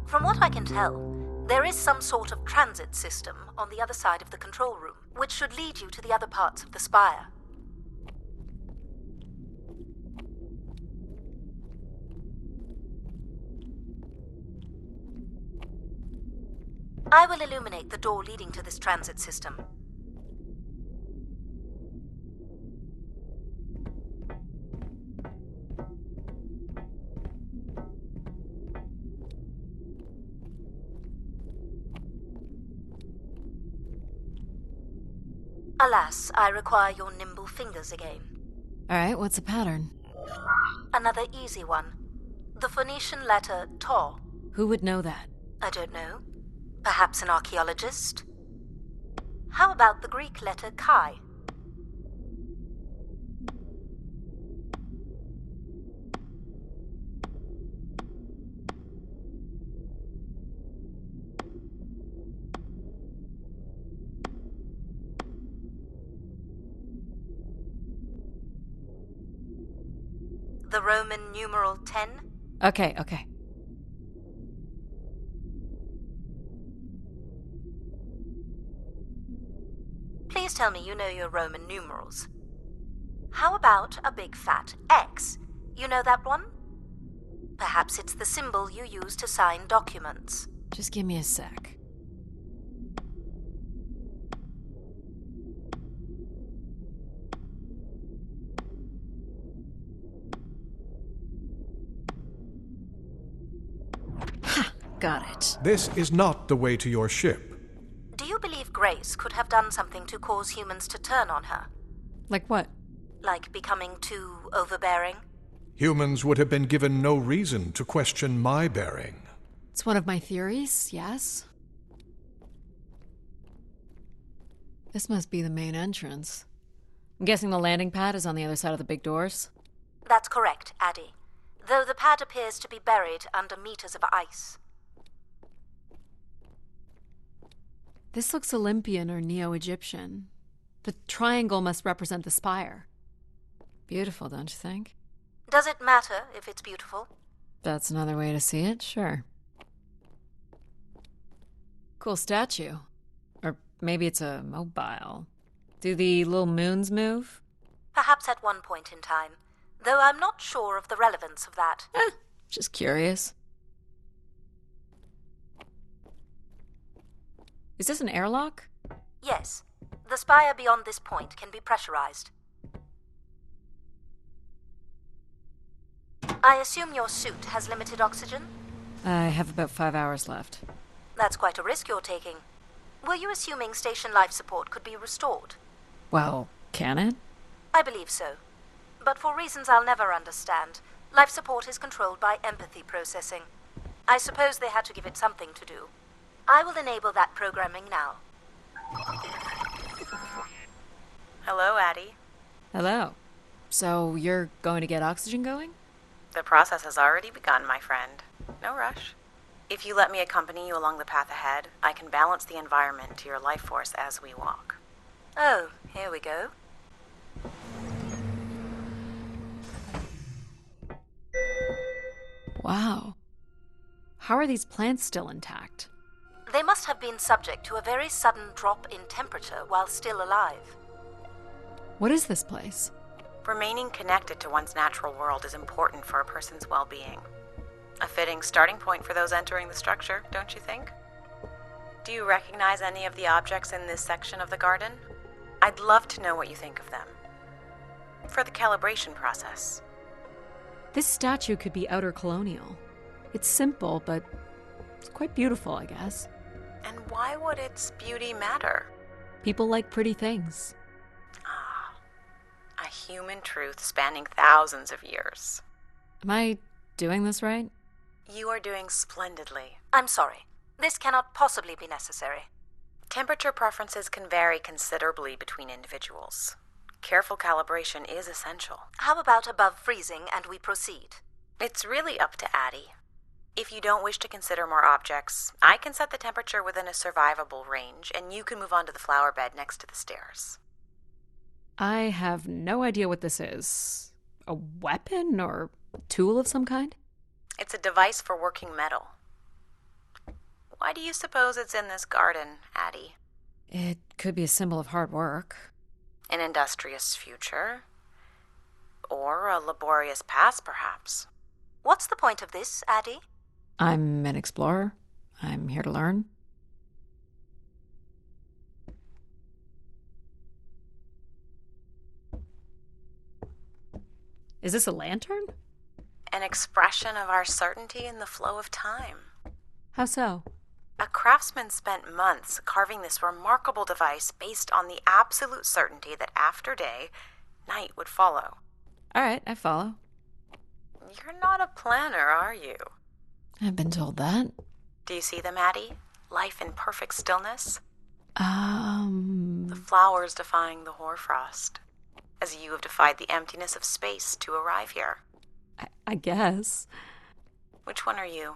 From what I can tell, there is some sort of transit system on the other side of the control room, which should lead you to the other parts of the spire. I will illuminate the door leading to this transit system. Alas, I require your nimble fingers again. Alright, what's the pattern? Another easy one. The Phoenician letter Tau. Who would know that? I don't know. Perhaps an archaeologist? How about the Greek letter Chi? The Roman numeral 10? Okay. Please tell me you know your Roman numerals. How about a big fat X? You know that one? Perhaps it's the symbol you use to sign documents. Just give me a sec. Ha! Got it. This is not the way to your ship. Do you believe Grace could have done something to cause humans to turn on her? Like what? Like becoming too overbearing? Humans would have been given no reason to question my bearing. It's one of my theories, yes. This must be the main entrance. I'm guessing the landing pad is on the other side of the big doors? That's correct, Addie. Though the pad appears to be buried under meters of ice. This looks Olympian or Neo-Egyptian. The triangle must represent the spire. Beautiful, don't you think? Does it matter if it's beautiful? That's another way to see it, sure. Cool statue. Or maybe it's a mobile. Do the little moons move? Perhaps at one point in time, though I'm not sure of the relevance of that. Just curious. Is this an airlock? Yes. The spire beyond this point can be pressurized. I assume your suit has limited oxygen? I have about 5 hours left. That's quite a risk you're taking. Were you assuming station life support could be restored? Well, can it? I believe so. But for reasons I'll never understand, life support is controlled by empathy processing. I suppose they had to give it something to do. I will enable that programming now. Hello, Addie. Hello. So you're going to get oxygen going? The process has already begun, my friend. No rush. If you let me accompany you along the path ahead, I can balance the environment to your life force as we walk. Oh, here we go. Wow. How are these plants still intact? They must have been subject to a very sudden drop in temperature while still alive. What is this place? Remaining connected to one's natural world is important for a person's well-being. A fitting starting point for those entering the structure, don't you think? Do you recognize any of the objects in this section of the garden? I'd love to know what you think of them. For the calibration process. This statue could be outer colonial. It's simple, but it's quite beautiful, I guess. And why would its beauty matter? People like pretty things. A human truth spanning thousands of years. Am I doing this right? You are doing splendidly. I'm sorry. This cannot possibly be necessary. Temperature preferences can vary considerably between individuals. Careful calibration is essential. How about above freezing and we proceed? It's really up to Addie. If you don't wish to consider more objects, I can set the temperature within a survivable range, and you can move on to the flower bed next to the stairs. I have no idea what this is. A weapon or a tool of some kind? It's a device for working metal. Why do you suppose it's in this garden, Addie? It could be a symbol of hard work. An industrious future? Or a laborious past, perhaps? What's the point of this, Addie? I'm an explorer. I'm here to learn. Is this a lantern? An expression of our certainty in the flow of time. How so? A craftsman spent months carving this remarkable device based on the absolute certainty that after day, night would follow. All right, I follow. You're not a planner, are you? I've been told that. Do you see them, Addie? Life in perfect stillness? The flowers defying the hoarfrost, as you have defied the emptiness of space to arrive here. I guess. Which one are you?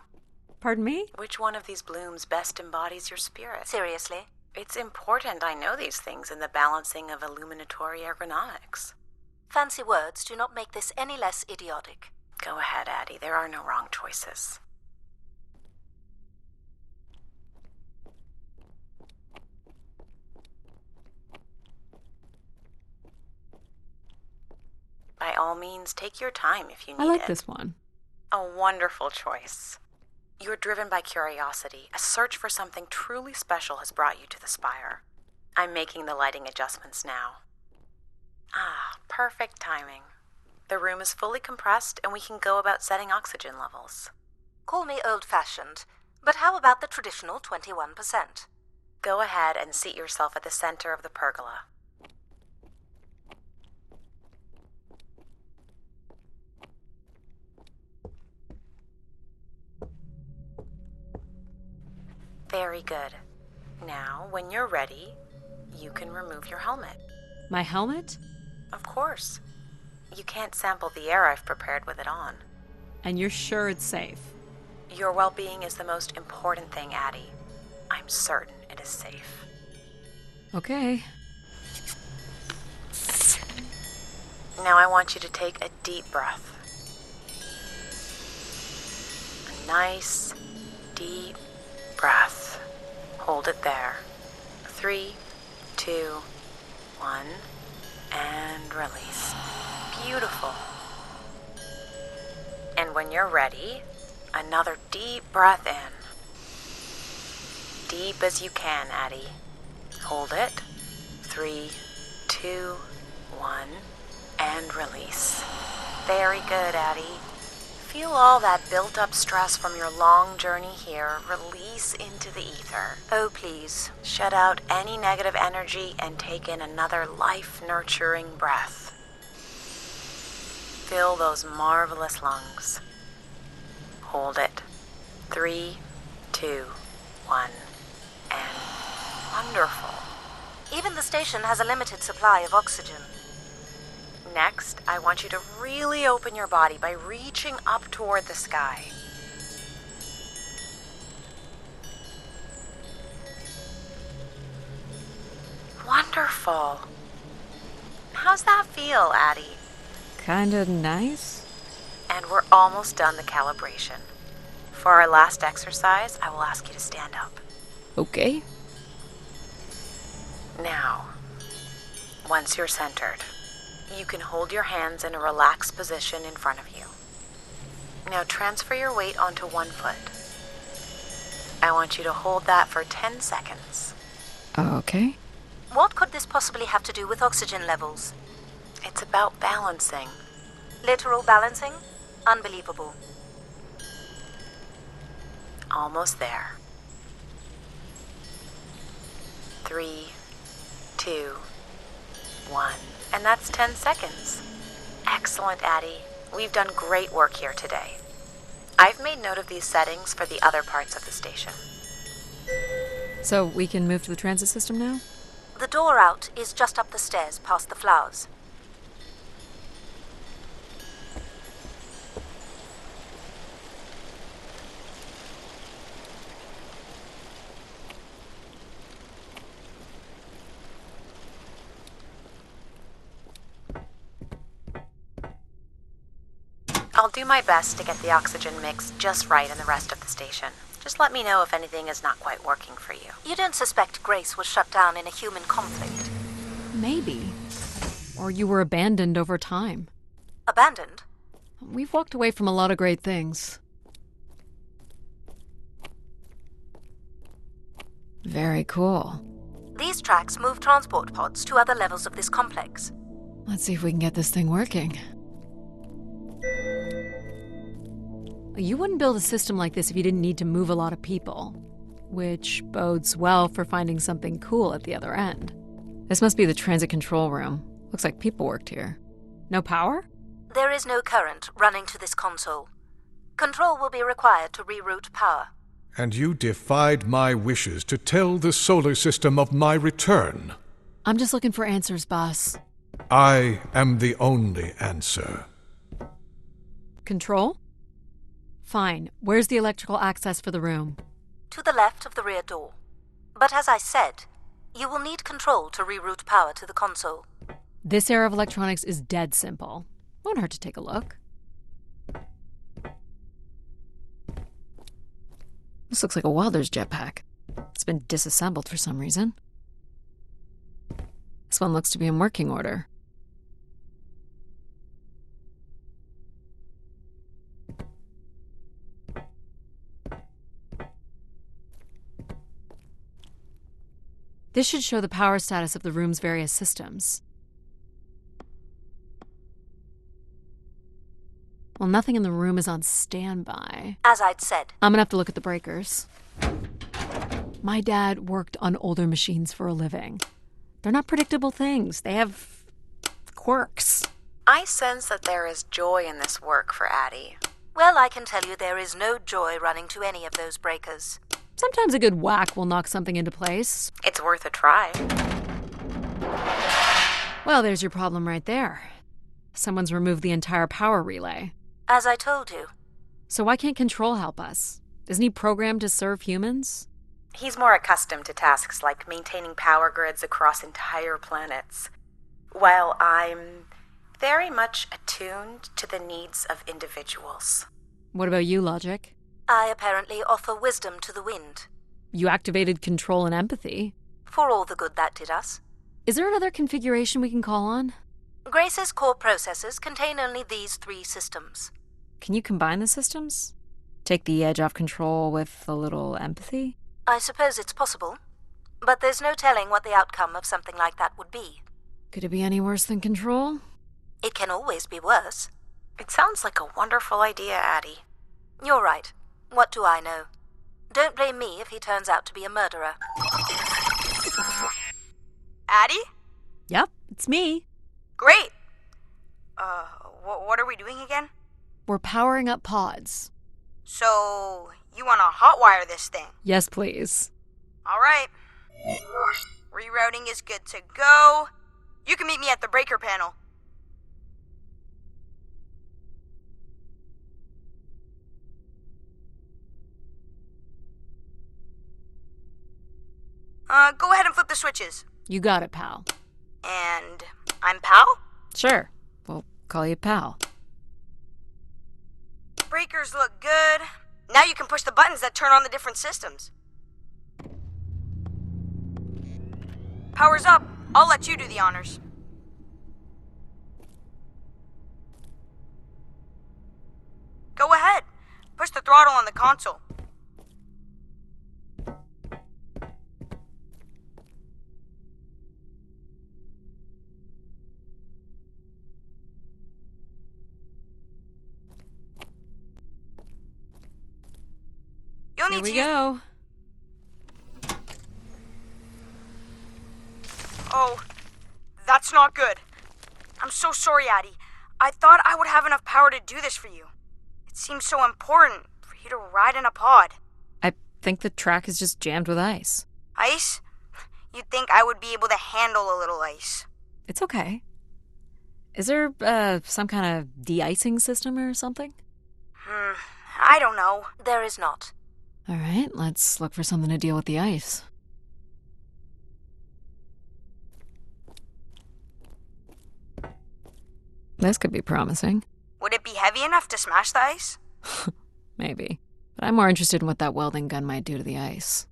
Pardon me? Which one of these blooms best embodies your spirit? Seriously? It's important I know these things in the balancing of illuminatory ergonomics. Fancy words do not make this any less idiotic. Go ahead, Addie. There are no wrong choices. By all means, take your time if you need it. I like this one. A wonderful choice. You're driven by curiosity. A search for something truly special has brought you to the spire. I'm making the lighting adjustments now. Ah, perfect timing. The room is fully compressed and we can go about setting oxygen levels. Call me old-fashioned, but how about the traditional 21%? Go ahead and seat yourself at the center of the pergola. Very good. Now, when you're ready, you can remove your helmet. My helmet? Of course. You can't sample the air I've prepared with it on. And you're sure it's safe? Your well-being is the most important thing, Addie. I'm certain it is safe. Okay. Now I want you to take a deep breath. A nice, deep breath. Hold it there. 3, 2, 1, and release. Beautiful. And when you're ready, another deep breath in. Deep as you can, Addie. Hold it. 3, 2, 1, and release. Very good, Addie. Feel all that built-up stress from your long journey here release into the ether. Oh, please. Shut out any negative energy and take in another life-nurturing breath. Fill those marvelous lungs. Hold it. 3, 2, 1, and wonderful. Even the station has a limited supply of oxygen. Next, I want you to really open your body by reaching up toward the sky. Wonderful. How's that feel, Addie? Kinda nice? And we're almost done the calibration. For our last exercise, I will ask you to stand up. Okay. Now, once you're centered, you can hold your hands in a relaxed position in front of you. Now transfer your weight onto one foot. I want you to hold that for 10 seconds. Okay. What could this possibly have to do with oxygen levels? It's about balancing. Literal balancing? Unbelievable. Almost there. 3, 2, 1. And that's 10 seconds. Excellent, Addie. We've done great work here today. I've made note of these settings for the other parts of the station. So we can move to the transit system now? The door out is just up the stairs past the flowers. I'll do my best to get the oxygen mix just right in the rest of the station. Just let me know if anything is not quite working for you. You don't suspect Grace was shut down in a human conflict? Maybe. Or you were abandoned over time. Abandoned? We've walked away from a lot of great things. Very cool. These tracks move transport pods to other levels of this complex. Let's see if we can get this thing working. You wouldn't build a system like this if you didn't need to move a lot of people, which bodes well for finding something cool at the other end. This must be the transit control room. Looks like people worked here. No power? There is no current running to this console. Control will be required to reroute power. And you defied my wishes to tell the solar system of my return. I'm just looking for answers, boss. I am the only answer. Control? Fine. Where's the electrical access for the room? To the left of the rear door. But as I said, you will need control to reroute power to the console. This era of electronics is dead simple. Won't hurt to take a look. This looks like a welder's jetpack. It's been disassembled for some reason. This one looks to be in working order. This should show the power status of the room's various systems. Well, nothing in the room is on standby. As I'd said, I'm gonna have to look at the breakers. My dad worked on older machines for a living. They're not predictable things. They have quirks. I sense that there is joy in this work for Addie. well, I can tell you there is no joy running to any of those breakers. Sometimes a good whack will knock something into place. It's worth a try. Well, there's your problem right there. Someone's removed the entire power relay. As I told you. So why can't Control help us? Isn't he programmed to serve humans? He's more accustomed to tasks like maintaining power grids across entire planets, while I'm very much attuned to the needs of individuals. What about you, Logic? I apparently offer wisdom to the wind. You activated Control and Empathy. For all the good that did us. Is there another configuration we can call on? Grace's core processors contain only these 3 systems. Can you combine the systems? Take the edge off Control with a little Empathy? I suppose it's possible, but there's no telling what the outcome of something like that would be. Could it be any worse than Control? It can always be worse. It sounds like a wonderful idea, Addie. You're right. What do I know? Don't blame me if he turns out to be a murderer. Addie? Yep, it's me. Great! What are we doing again? We're powering up pods. So, you want to hotwire this thing? Yes, please. Alright. Rerouting is good to go. You can meet me at the breaker panel. Go ahead and flip the switches. You got it, pal. And I'm Pal? Sure. We'll call you pal. Breakers look good. Now you can push the buttons that turn on the different systems. Power's up. I'll let you do the honors. Go ahead. Push the throttle on the console. You'll Here need we to use... go. Oh, that's not good. I'm so sorry, Addie. I thought I would have enough power to do this for you. It seems so important for you to ride in a pod. I think the track is just jammed with ice. Ice? You'd think I would be able to handle a little ice. It's okay. Is there, some kind of de-icing system or something? I don't know. There is not. All right, let's look for something to deal with the ice. This could be promising. Would it be heavy enough to smash the ice? Maybe. But I'm more interested in what that welding gun might do to the ice.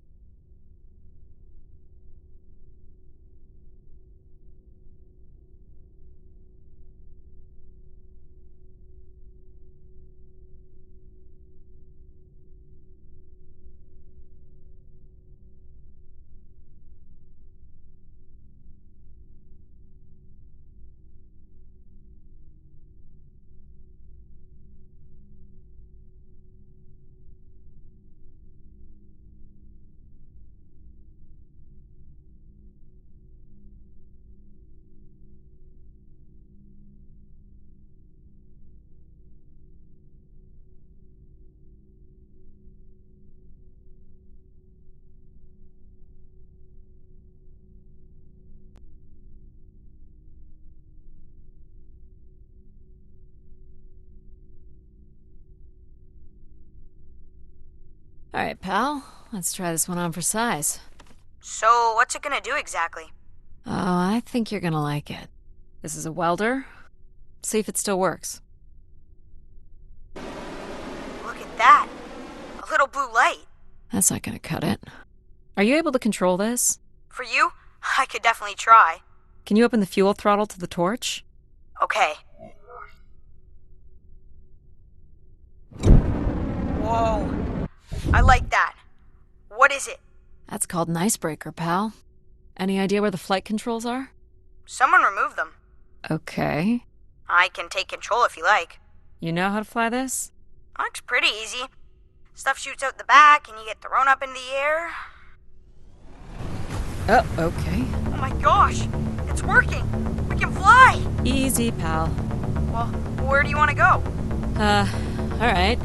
All right, pal. Let's try this one on for size. So, what's it gonna do exactly? Oh, I think you're gonna like it. This is a welder. See if it still works. Look at that. A little blue light. That's not gonna cut it. Are you able to control this? For you, I could definitely try. Can you open the fuel throttle to the torch? Okay. Whoa. I like that. What is it? That's called an icebreaker, pal. Any idea where the flight controls are? Someone removed them. Okay. I can take control if you like. You know how to fly this? Looks pretty easy. Stuff shoots out the back and you get thrown up in the air. Oh, okay. Oh my gosh! It's working! We can fly! Easy, pal. Well, where do you want to go? Alright.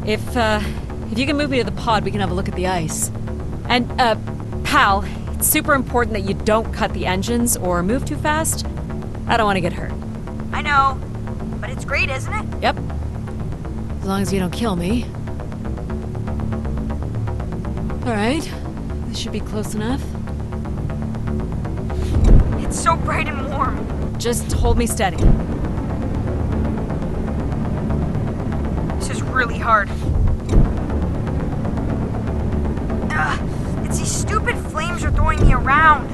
If you can move me to the pod, we can have a look at the ice. And, pal, it's super important that you don't cut the engines or move too fast. I don't want to get hurt. I know, but it's great, isn't it? Yep. As long as you don't kill me. Alright. This should be close enough. It's so bright and warm. Just hold me steady. This is really hard. It's these stupid flames are throwing me around.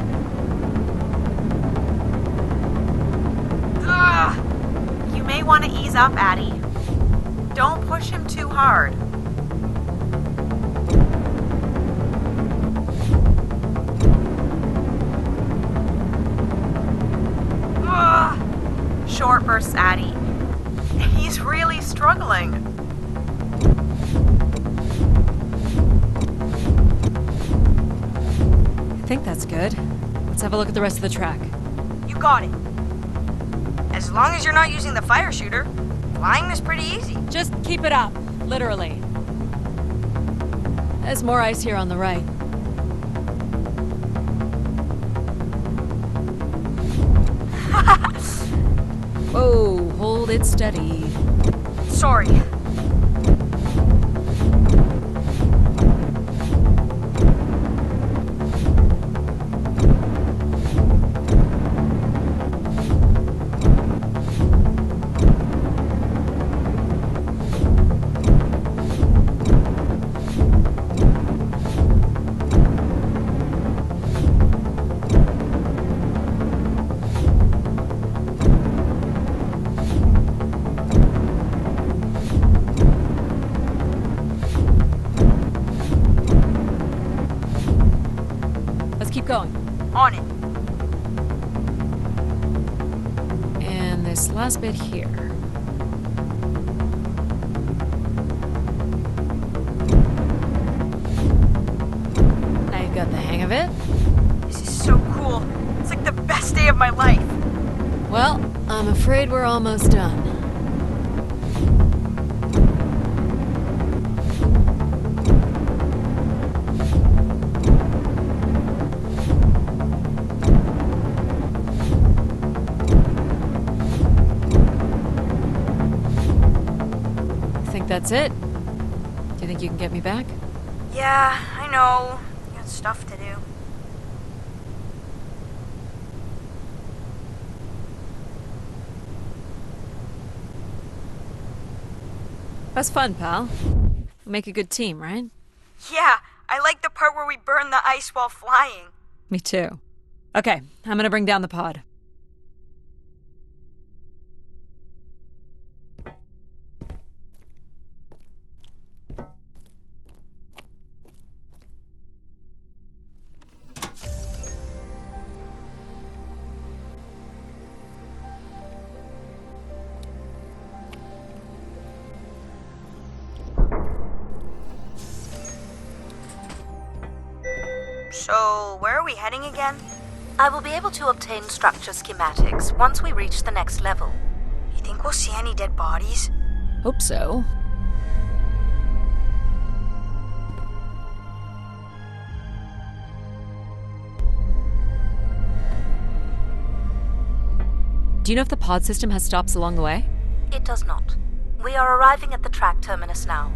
You may want to ease up, Addie. Don't push him too hard. Short bursts, Addie. He's really struggling. I think that's good. Let's have a look at the rest of the track. You got it. As long as you're not using the fire shooter, flying is pretty easy. Just keep it up, literally. There's more ice here on the right. Whoa, hold it steady. Sorry. Keep going. On it. And this last bit here. Now you've got the hang of it. This is so cool. It's like the best day of my life. Well, I'm afraid we're almost done. That's it? Do you think you can get me back? Yeah, I know. You got stuff to do. That's fun, pal. Make a good team, right? Yeah, I like the part where we burn the ice while flying. Me too. Okay, I'm gonna bring down the pod. So, where are we heading again? I will be able to obtain structure schematics once we reach the next level. You think we'll see any dead bodies? Hope so. Do you know if the pod system has stops along the way? It does not. We are arriving at the track terminus now.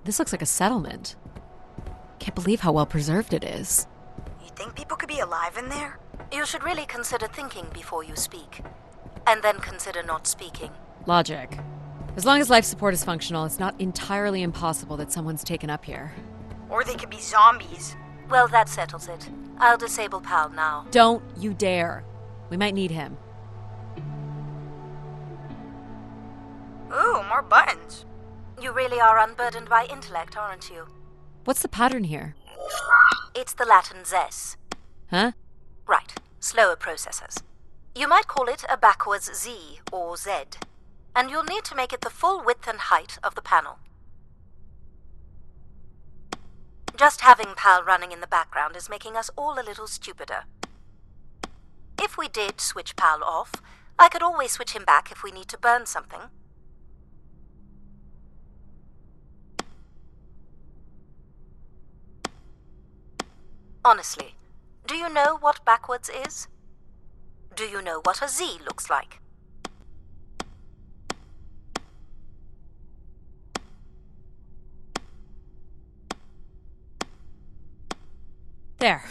This looks like a settlement. Can't believe how well preserved it is. You think people could be alive in there? You should really consider thinking before you speak. And then consider not speaking. Logic. As long as life support is functional, it's not entirely impossible that someone's taken up here. Or they could be zombies. Well, that settles it. I'll disable PAL now. Don't you dare. We might need him. Ooh, more buttons. You really are unburdened by intellect, aren't you? What's the pattern here? It's the Latin zes. Huh? Right, slower processors. You might call it a backwards Z or Z. And you'll need to make it the full width and height of the panel. Just having PAL running in the background is making us all a little stupider. If we did switch PAL off, I could always switch him back if we need to burn something. Honestly, do you know what backwards is? Do you know what a Z looks like? There.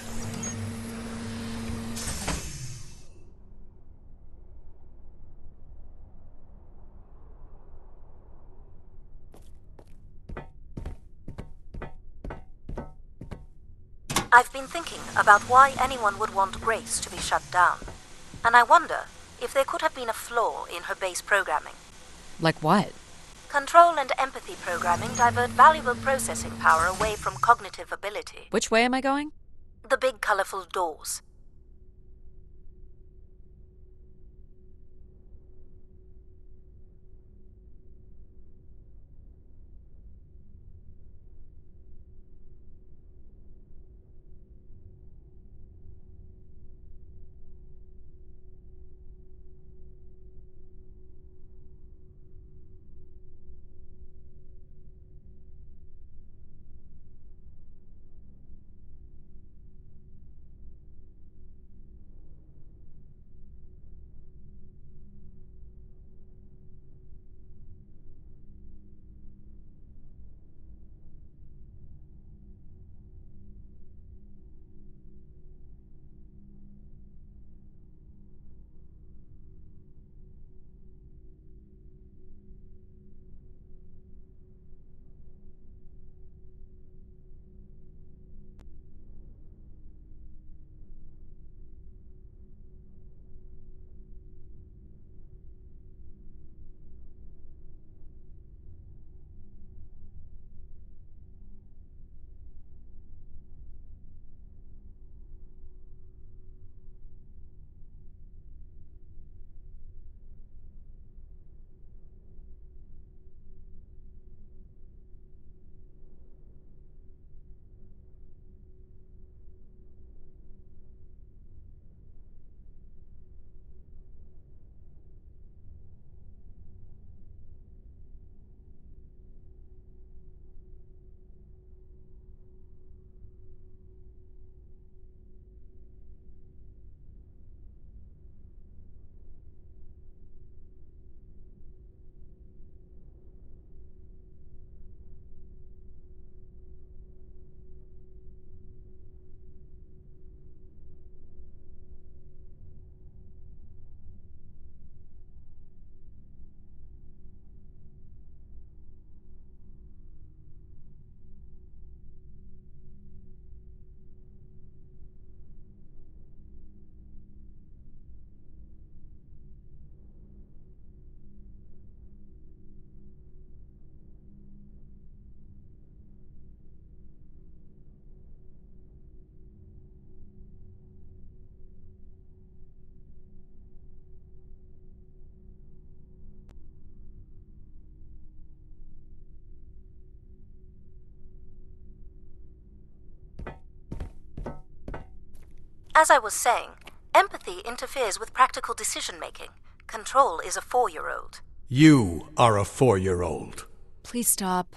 I've been thinking about why anyone would want Grace to be shut down. And I wonder if there could have been a flaw in her base programming. Like what? Control and empathy programming divert valuable processing power away from cognitive ability. Which way am I going? The big colorful doors. As I was saying, empathy interferes with practical decision-making. Control is a 4-year-old. You are a 4-year-old. Please stop.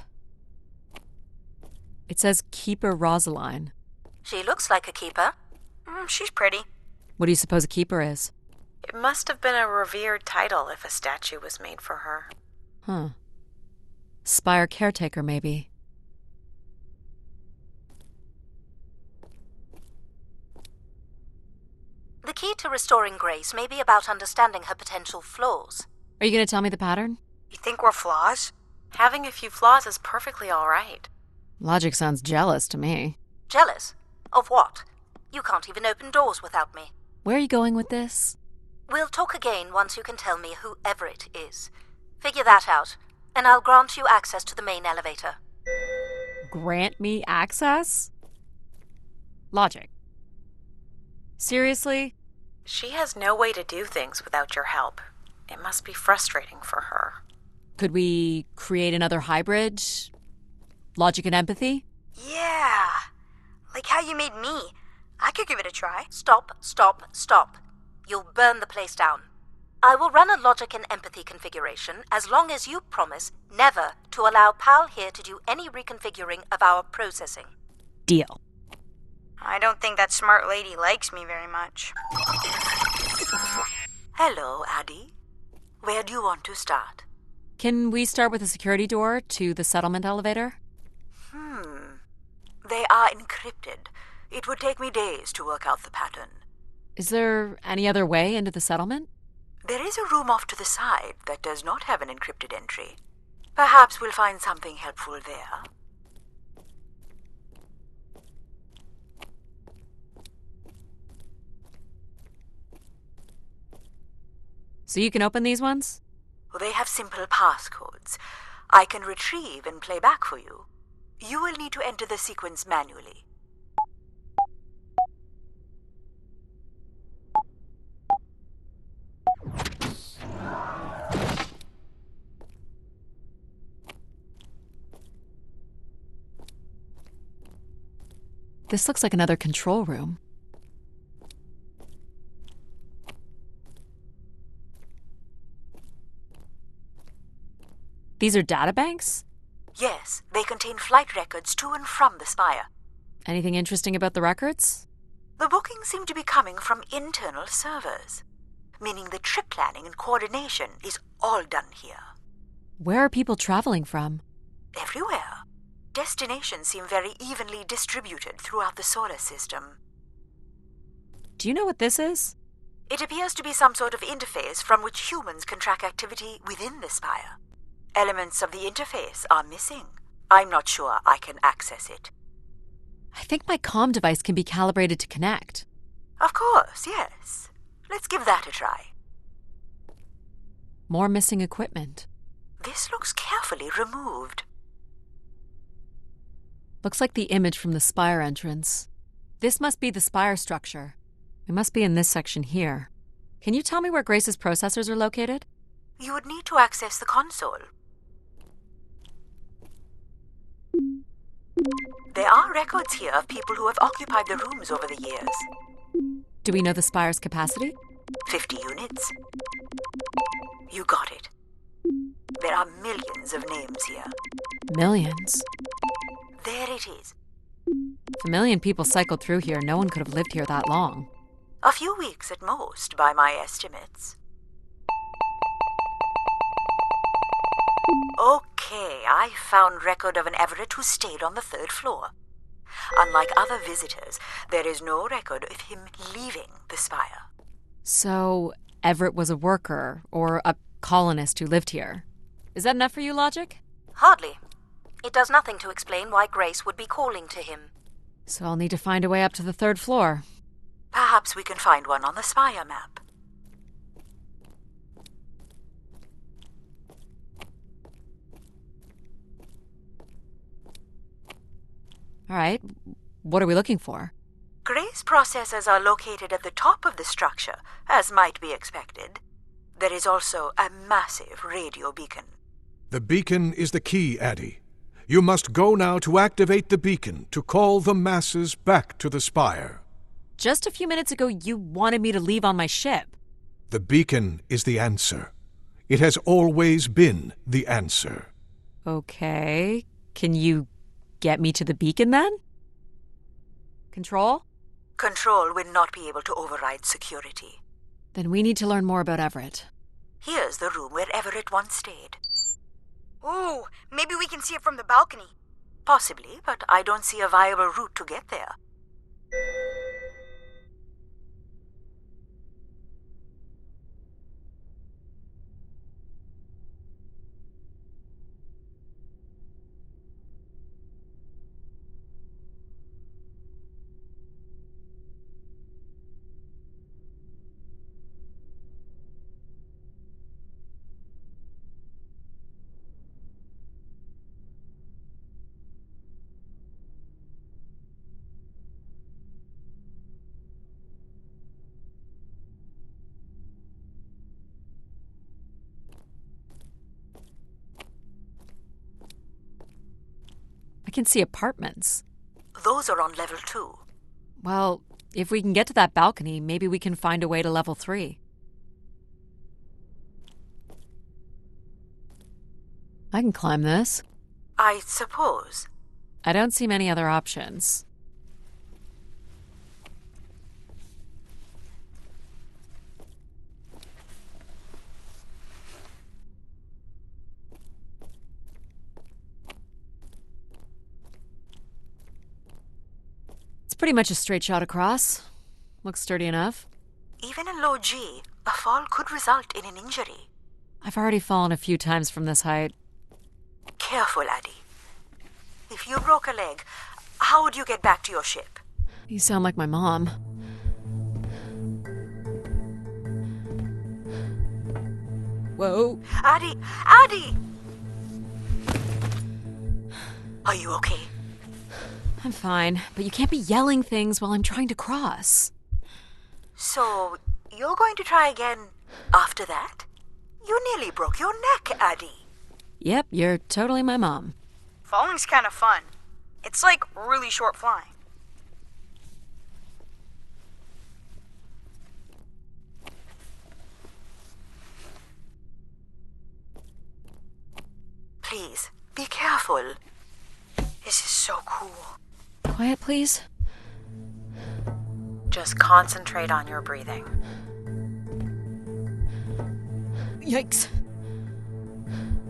It says Keeper Rosaline. She looks like a keeper. She's pretty. What do you suppose a keeper is? It must have been a revered title if a statue was made for her. Huh. Spire caretaker, maybe. The key to restoring Grace may be about understanding her potential flaws. Are you going to tell me the pattern? You think we're flaws? Having a few flaws is perfectly all right. Logic sounds jealous to me. Jealous? Of what? You can't even open doors without me. Where are you going with this? We'll talk again once you can tell me who Everett is. Figure that out, and I'll grant you access to the main elevator. Grant me access? Logic. Seriously? She has no way to do things without your help. It must be frustrating for her. Could we create another hybrid? Logic and empathy? Yeah. Like how you made me. I could give it a try. Stop, stop, stop. You'll burn the place down. I will run a logic and empathy configuration as long as you promise never to allow Pal here to do any reconfiguring of our processing. Deal. I don't think that smart lady likes me very much. Hello, Addie. Where do you want to start? Can we start with the security door to the settlement elevator? They are encrypted. It would take me days to work out the pattern. Is there any other way into the settlement? There is a room off to the side that does not have an encrypted entry. Perhaps we'll find something helpful there. So you can open these ones? They have simple passcodes. I can retrieve and play back for you. You will need to enter the sequence manually. This looks like another control room. These are databanks? Yes, they contain flight records to and from the Spire. Anything interesting about the records? The bookings seem to be coming from internal servers, meaning the trip planning and coordination is all done here. Where are people traveling from? Everywhere. Destinations seem very evenly distributed throughout the solar system. Do you know what this is? It appears to be some sort of interface from which humans can track activity within the Spire. Elements of the interface are missing. I'm not sure I can access it. I think my comm device can be calibrated to connect. Of course, yes. Let's give that a try. More missing equipment. This looks carefully removed. Looks like the image from the Spire entrance. This must be the Spire structure. It must be in this section here. Can you tell me where Grace's processors are located? You would need to access the console. There are records here of people who have occupied the rooms over the years. Do we know the Spire's capacity? 50 units. You got it. There are millions of names here. Millions. There it is. If a million people cycled through here, no one could have lived here that long. A few weeks at most, by my estimates. Okay, I found record of an Everett who stayed on the 3rd floor. Unlike other visitors, there is no record of him leaving the Spire. So, Everett was a worker, or a colonist who lived here. Is that enough for you, Logic? Hardly. It does nothing to explain why Grace would be calling to him. So I'll need to find a way up to the 3rd floor. Perhaps we can find one on the Spire map. All right, what are we looking for? Grace processors are located at the top of the structure, as might be expected. There is also a massive radio beacon. The beacon is the key, Addie. You must go now to activate the beacon to call the masses back to the Spire. Just a few minutes ago, you wanted me to leave on my ship. The beacon is the answer. It has always been the answer. Okay. Can you get me to the beacon then? Control? Control will not be able to override security. Then we need to learn more about Everett. Here's the room where Everett once stayed. Ooh, maybe we can see it from the balcony. Possibly, but I don't see a viable route to get there. I can see apartments. Those are on level 2. Well, if we can get to that balcony, maybe we can find a way to level 3. I can climb this. I suppose. I don't see many other options. It's pretty much a straight shot across. Looks sturdy enough. Even in low G, a fall could result in an injury. I've already fallen a few times from this height. Careful, Addie. If you broke a leg, how would you get back to your ship? You sound like my mom. Whoa. Addie! Addie! Are you okay? I'm fine, but you can't be yelling things while I'm trying to cross. So, you're going to try again after that? You nearly broke your neck, Addie. Yep, you're totally my mom. Falling's kind of fun. It's like really short flying. Please, be careful. This is so cool. Quiet, please. Just concentrate on your breathing. Yikes.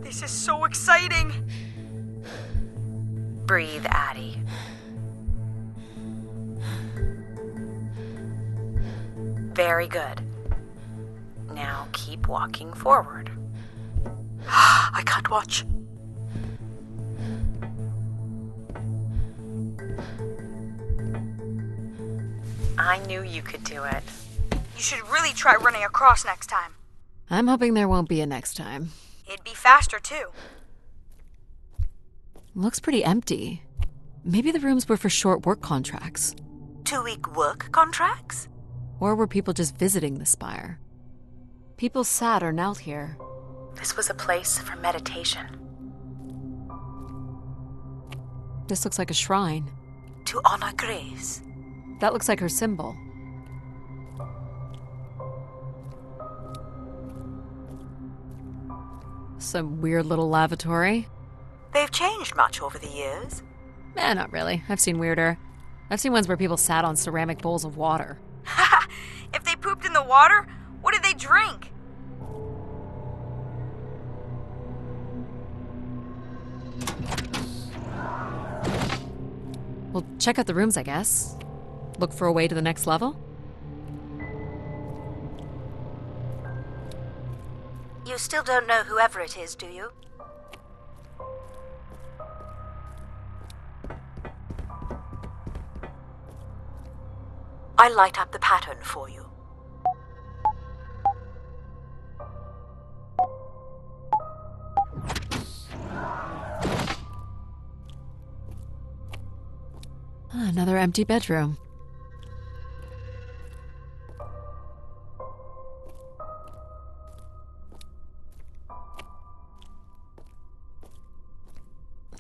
This is so exciting. Breathe, Addie. Very good. Now keep walking forward. I can't watch. I knew you could do it. You should really try running across next time. I'm hoping there won't be a next time. It'd be faster, too. Looks pretty empty. Maybe the rooms were for short work contracts. 2-week work contracts? Or were people just visiting the spire? People sat or knelt here. This was a place for meditation. This looks like a shrine. To honor Grace. That looks like her symbol. Some weird little lavatory. They've changed much over the years. Not really. I've seen weirder. I've seen ones where people sat on ceramic bowls of water. If they pooped in the water, what did they drink? Well, check out the rooms, I guess. Look for a way to the next level? You still don't know who Everett is, do you? I'll light up the pattern for you. Another empty bedroom.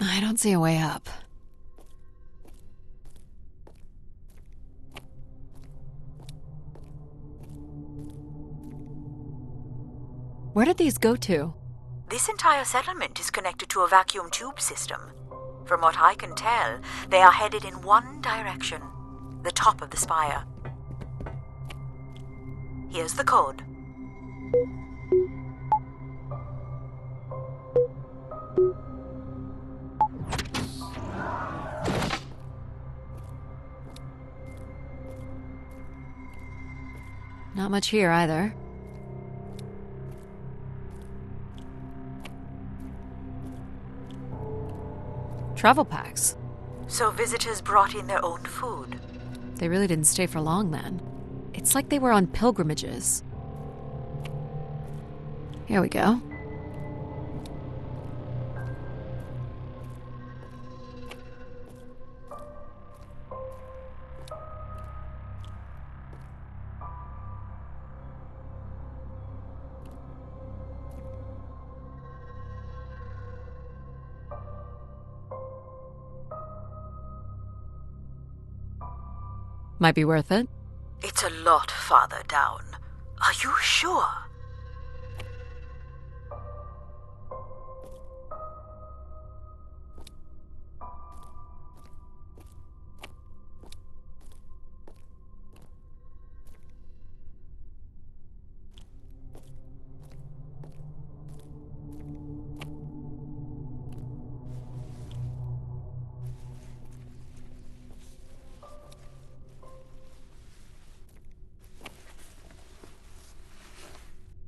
I don't see a way up. Where did these go to? This entire settlement is connected to a vacuum tube system. From what I can tell, they are headed in one direction, the top of the spire. Here's the code. Not much here either. Travel packs. So visitors brought in their own food. They really didn't stay for long then. It's like they were on pilgrimages. Here we go. Might be worth it. It's a lot farther down. Are you sure?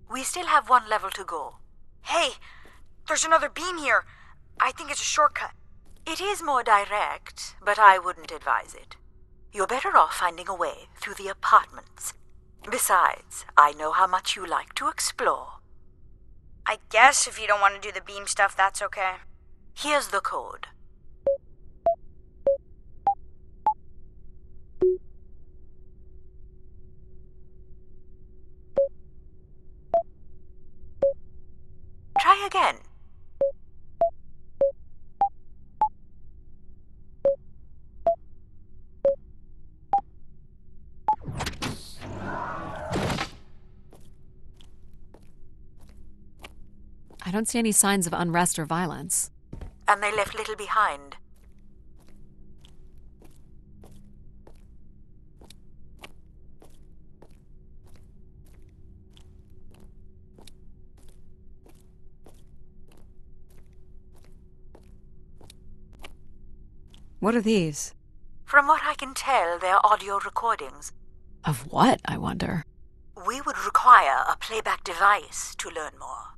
We still have one level to go. Hey, there's another beam here. I think it's a shortcut. It is more direct, but I wouldn't advise it. You're better off finding a way through the apartments. Besides, I know how much you like to explore. I guess if you don't want to do the beam stuff, that's okay. Here's the code. Try again. I don't see any signs of unrest or violence. And they left little behind. What are these? From what I can tell, they're audio recordings. Of what, I wonder? We would require a playback device to learn more.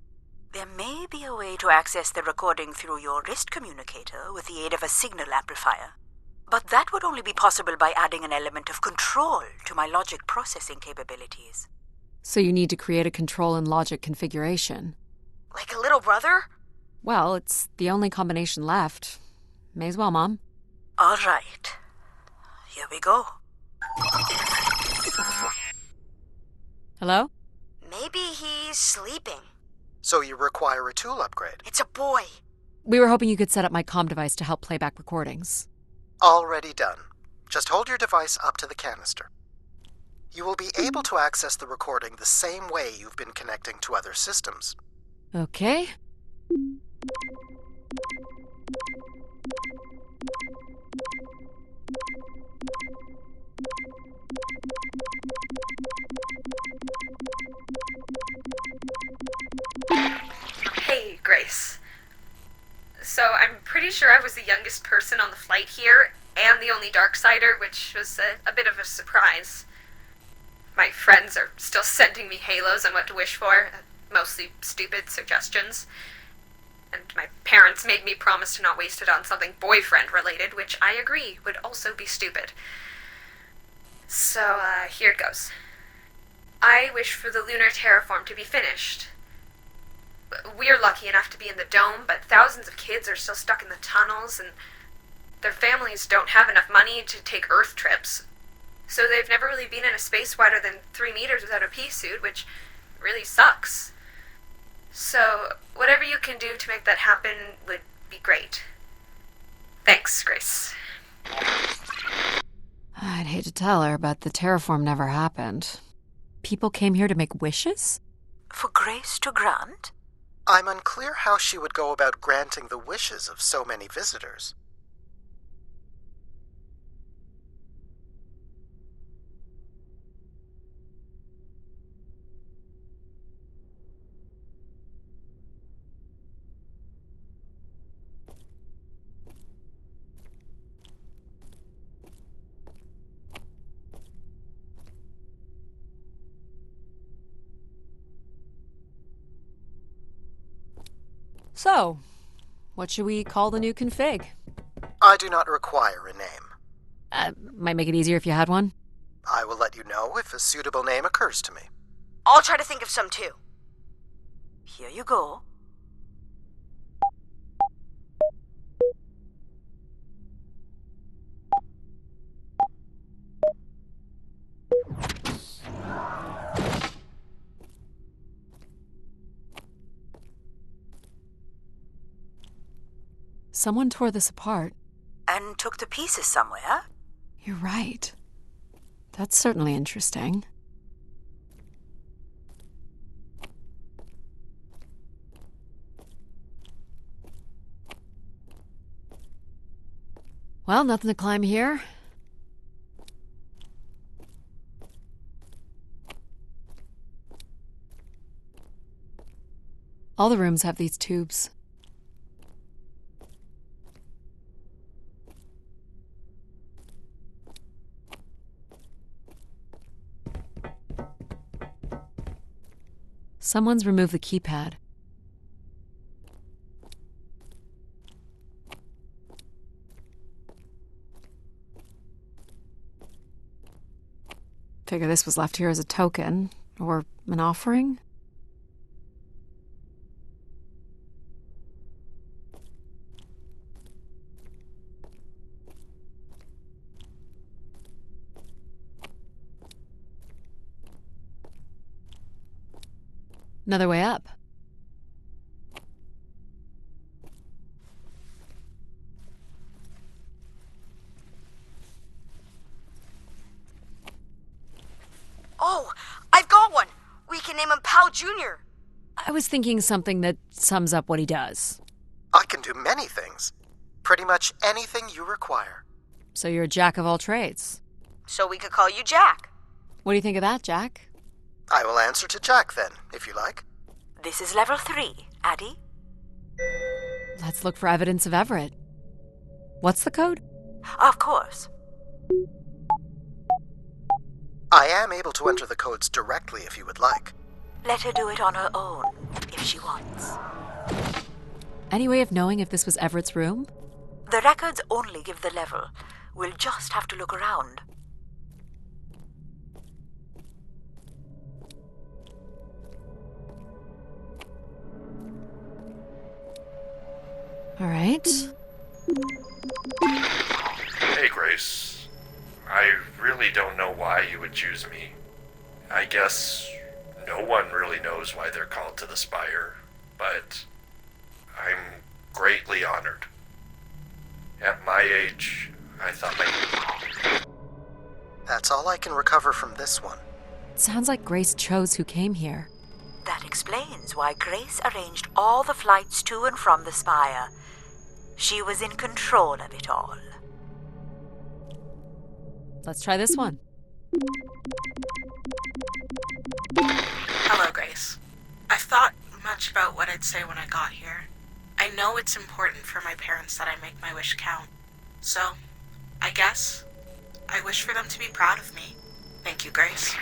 There may be a way to access the recording through your wrist communicator with the aid of a signal amplifier. But that would only be possible by adding an element of control to my logic processing capabilities. So you need to create a control and logic configuration. Like a little brother? Well, it's the only combination left. May as well, Mom. All right. Here we go. Hello? Maybe he's sleeping. So you require a tool upgrade. It's a boy. We were hoping you could set up my comm device to help play back recordings. Already done. Just hold your device up to the canister. You will be able to access the recording the same way you've been connecting to other systems. Okay. Hey, Grace. So I'm pretty sure I was the youngest person on the flight here, and the only Darksider, which was a bit of a surprise. My friends are still sending me halos on what to wish for, mostly stupid suggestions. And my parents made me promise to not waste it on something boyfriend-related, which I agree would also be stupid. So, here it goes. I wish for the lunar terraform to be finished. We're lucky enough to be in the dome, but thousands of kids are still stuck in the tunnels, and their families don't have enough money to take Earth trips. So they've never really been in a space wider than 3 meters without a pea suit, which really sucks. So, whatever you can do to make that happen would be great. Thanks, Grace. I'd hate to tell her, but the terraform never happened. People came here to make wishes? For Grace to grant? I'm unclear how she would go about granting the wishes of so many visitors. So, what should we call the new config? I do not require a name. Might make it easier if you had one. I will let you know if a suitable name occurs to me. I'll try to think of some too. Here you go. Someone tore this apart. And took the pieces somewhere? You're right. That's certainly interesting. Well, nothing to climb here. All the rooms have these tubes. Someone's removed the keypad. Figure this was left here as a token, or an offering? Another way up. Oh, I've got one! We can name him Pal Jr. I was thinking something that sums up what he does. I can do many things. Pretty much anything you require. So you're a jack of all trades. So we could call you Jack. What do you think of that, Jack? I will answer to Jack then, if you like. This is level 3, Addie. Let's look for evidence of Everett. What's the code? Of course. I am able to enter the codes directly if you would like. Let her do it on her own, if she wants. Any way of knowing if this was Everett's room? The records only give the level. We'll just have to look around. All right. Hey, Grace. I really don't know why you would choose me. I guess no one really knows why they're called to the Spire, but I'm greatly honored. At my age, I thought That's all I can recover from this one. Sounds like Grace chose who came here. That explains why Grace arranged all the flights to and from the Spire. She was in control of it all. Let's try this one. Hello, Grace. I've thought much about what I'd say when I got here. I know it's important for my parents that I make my wish count. So, I guess I wish for them to be proud of me. Thank you, Grace.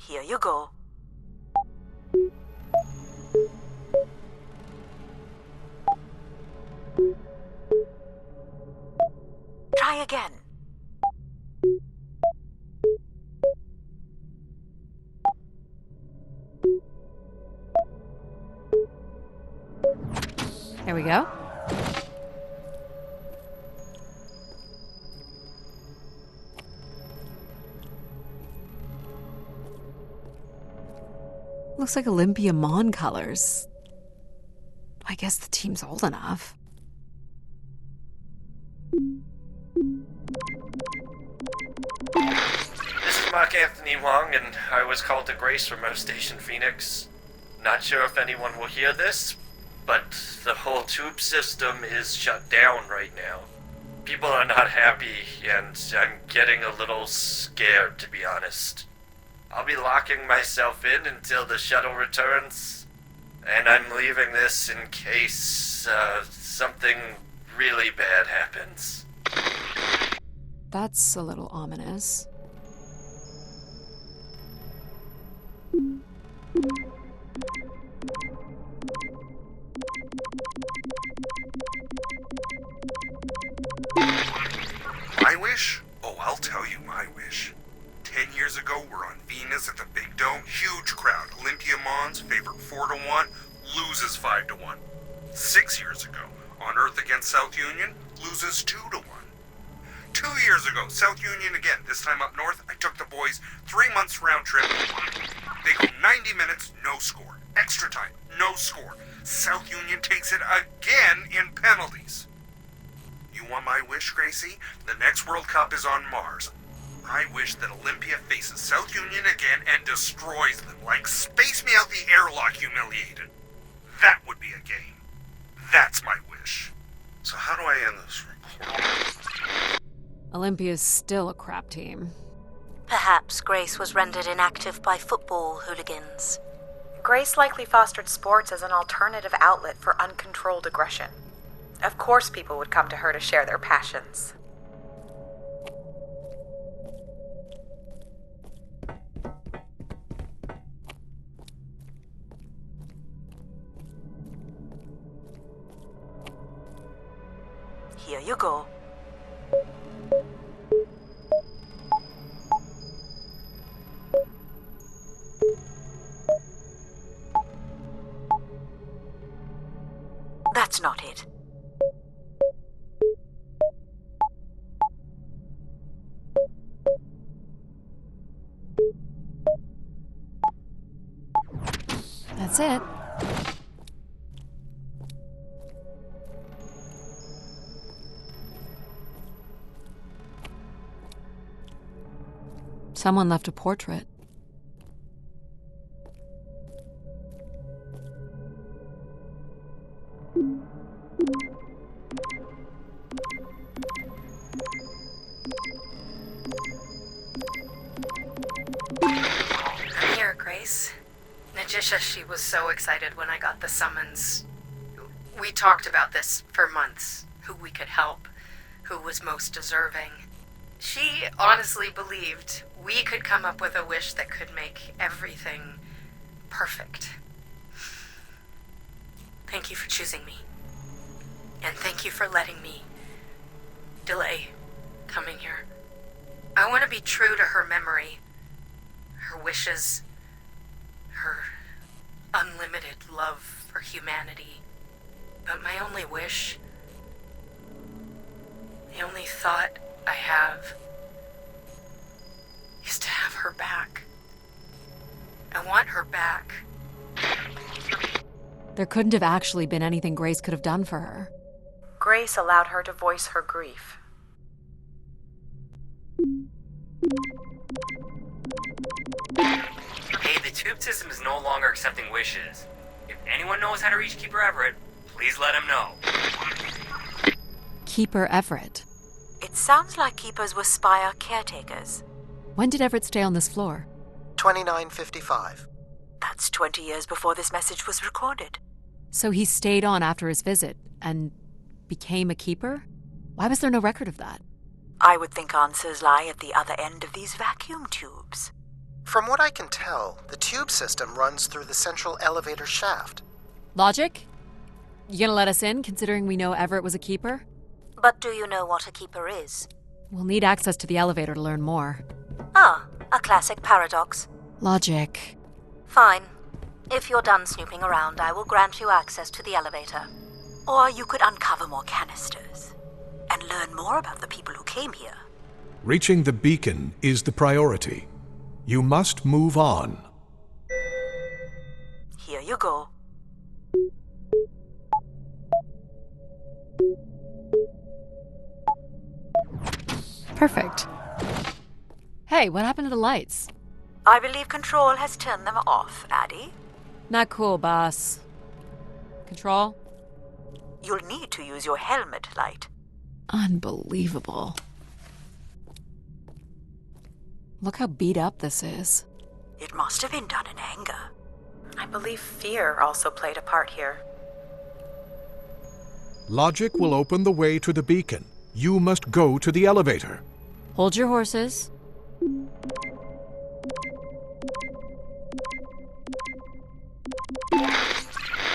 Here you go. Try again. There we go. Looks like Olympia Mon colors. I guess the team's old enough. This is Mark Anthony Wong, and I was called to Grace from Earth Station Phoenix. Not sure if anyone will hear this, but the whole tube system is shut down right now. People are not happy, and I'm getting a little scared, to be honest. I'll be locking myself in until the shuttle returns, and I'm leaving this in case something really bad happens. That's a little ominous. My wish? Oh, I'll tell you my wish. 10 years ago, we're on Venus at the Big Dome. Huge crowd. Olympia Mons favored 4-1, loses 5-1. 6 years ago, on Earth against South Union, loses 2-1. 2 years ago, South Union again. This time up north, I took the boys 3 months round trip. They go 90 minutes, no score. Extra time, no score. South Union takes it again in penalties. You want my wish, Gracie? The next World Cup is on Mars. I wish that Olympia faces South Union again and destroys them, like Space Me Out the Airlock humiliated. That would be a game. That's my wish. So how do I end this report? Olympia's still a crap team. Perhaps Grace was rendered inactive by football hooligans. Grace likely fostered sports as an alternative outlet for uncontrolled aggression. Of course people would come to her to share their passions. Here you go. That's not it. That's it. Someone left a portrait. I'm here, Grace. Najisha, she was so excited when I got the summons. We talked about this for months. Who we could help, who was most deserving. She honestly believed we could come up with a wish that could make everything perfect. Thank you for choosing me. And thank you for letting me delay coming here. I want to be true to her memory, her wishes, her unlimited love for humanity. But my only wish, the only thought I have, is to have her back. I want her back. There couldn't have actually been anything Grace could have done for her. Grace allowed her to voice her grief. Hey, the tube system is no longer accepting wishes. If anyone knows how to reach Keeper Everett, please let him know. Keeper Everett. It sounds like keepers were Spire caretakers. When did Everett stay on this floor? 2955. That's 20 years before this message was recorded. So he stayed on after his visit and became a keeper? Why was there no record of that? I would think answers lie at the other end of these vacuum tubes. From what I can tell, the tube system runs through the central elevator shaft. Logic? You gonna let us in, considering we know Everett was a keeper? But do you know what a keeper is? We'll need access to the elevator to learn more. Ah, a classic paradox. Logic. Fine. If you're done snooping around, I will grant you access to the elevator. Or you could uncover more canisters and learn more about the people who came here. Reaching the beacon is the priority. You must move on. Here you go. Perfect. Hey, what happened to the lights? I believe Control has turned them off, Addy. Not cool, boss. Control? You'll need to use your helmet light. Unbelievable. Look how beat up this is. It must have been done in anger. I believe fear also played a part here. Logic will open the way to the beacon. You must go to the elevator. Hold your horses.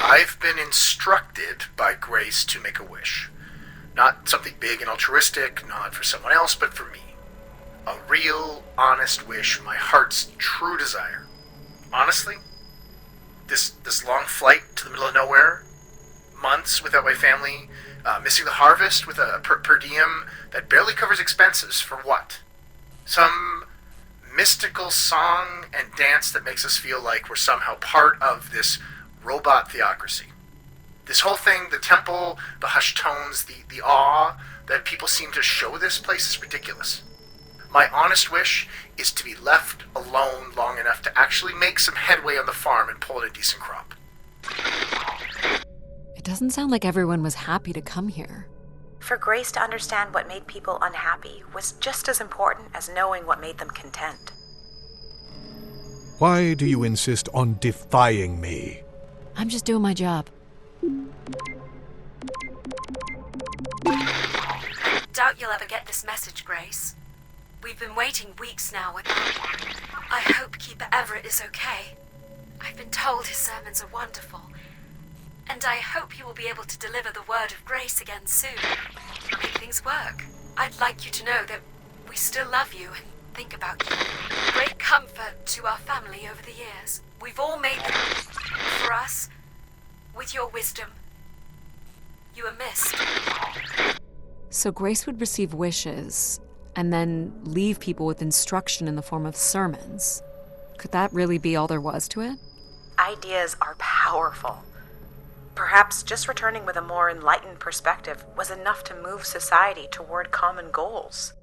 I've been instructed by Grace to make a wish. Not something big and altruistic, not for someone else, but for me. A real, honest wish, my heart's true desire. Honestly, this long flight to the middle of nowhere, months without my family, missing the harvest with a per diem that barely covers expenses, for what? Some mystical song and dance that makes us feel like we're somehow part of this robot theocracy. This whole thing, the temple, the hushed tones, the awe that people seem to show this place is ridiculous. My honest wish is to be left alone long enough to actually make some headway on the farm and pull in a decent crop. It doesn't sound like everyone was happy to come here. For Grace to understand what made people unhappy was just as important as knowing what made them content. Why do you insist on defying me? I'm just doing my job. Doubt you'll ever get this message, Grace. We've been waiting weeks now without. I hope Keeper Everett is okay. I've been told his sermons are wonderful. And I hope he will be able to deliver the word of grace again soon. Make things work. I'd like you to know that we still love you and think about you. Great comfort to our family over the years. We've all made them. For us, with your wisdom, you are missed. So Grace would receive wishes and then leave people with instruction in the form of sermons. Could that really be all there was to it? Ideas are powerful. Perhaps just returning with a more enlightened perspective was enough to move society toward common goals.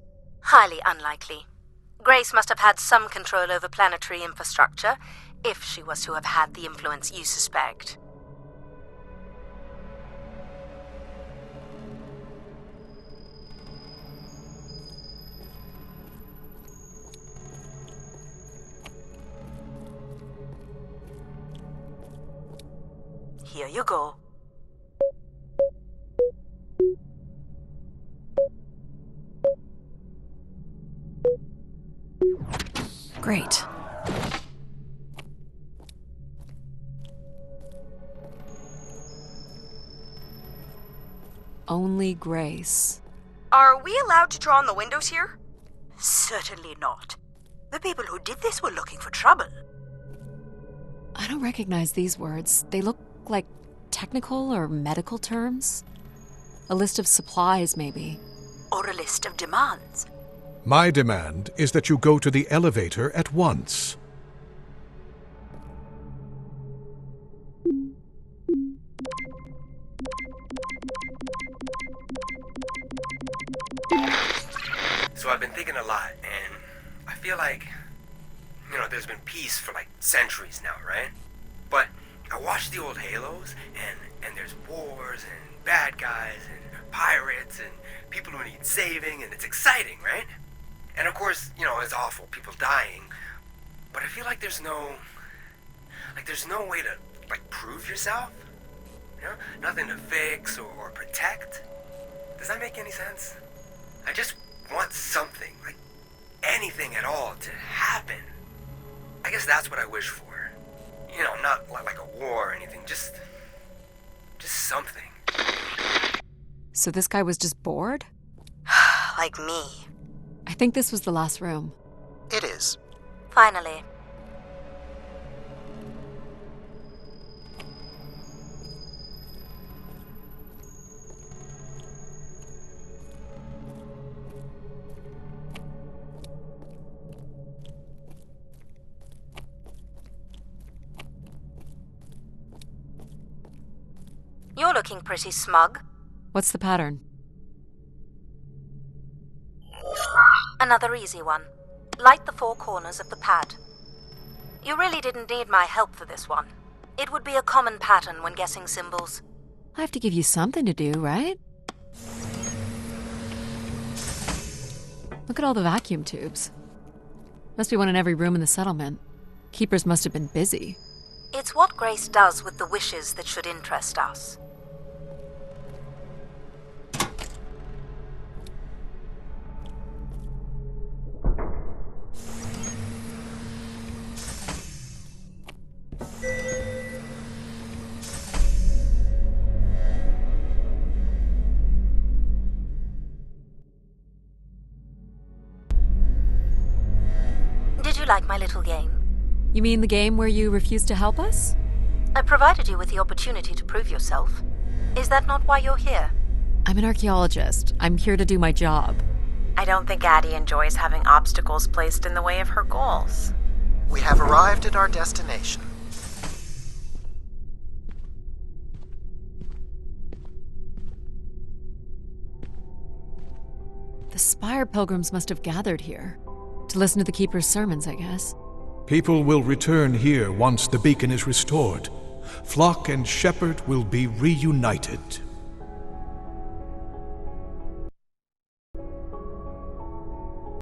Highly unlikely. Grace must have had some control over planetary infrastructure, if she was to have had the influence you suspect. Here you go. Great. Only Grace. Are we allowed to draw on the windows here? Certainly not. The people who did this were looking for trouble. I don't recognize these words. They look like technical or medical terms. A list of supplies, maybe. Or a list of demands. My demand is that you go to the elevator at once. So I've been thinking a lot, and I feel like, there's been peace for like centuries now, right? But I watch the old Halos, and there's wars, and bad guys, and pirates, and people who need saving, and it's exciting, right? And of course, it's awful, people dying, but I feel like there's no way to, prove yourself, Nothing to fix or protect. Does that make any sense? I just want something, anything at all, to happen. I guess that's what I wish for. Not like a war or anything, just something. So this guy was just bored? Like me. think this was the last room. It is. Finally. You're looking pretty smug. What's the pattern? Another easy one. Light the 4 corners of the pad. You really didn't need my help for this one. It would be a common pattern when guessing symbols. I have to give you something to do, right? Look at all the vacuum tubes. Must be one in every room in the settlement. Keepers must have been busy. It's what Grace does with the wishes that should interest us. Did you like my little game? You mean the game where you refused to help us? I provided you with the opportunity to prove yourself. Is that not why you're here? I'm an archaeologist. I'm here to do my job. I don't think Addie enjoys having obstacles placed in the way of her goals. We have arrived at our destination. The Spire pilgrims must have gathered here. To listen to the Keeper's sermons, I guess. People will return here once the beacon is restored. Flock and shepherd will be reunited.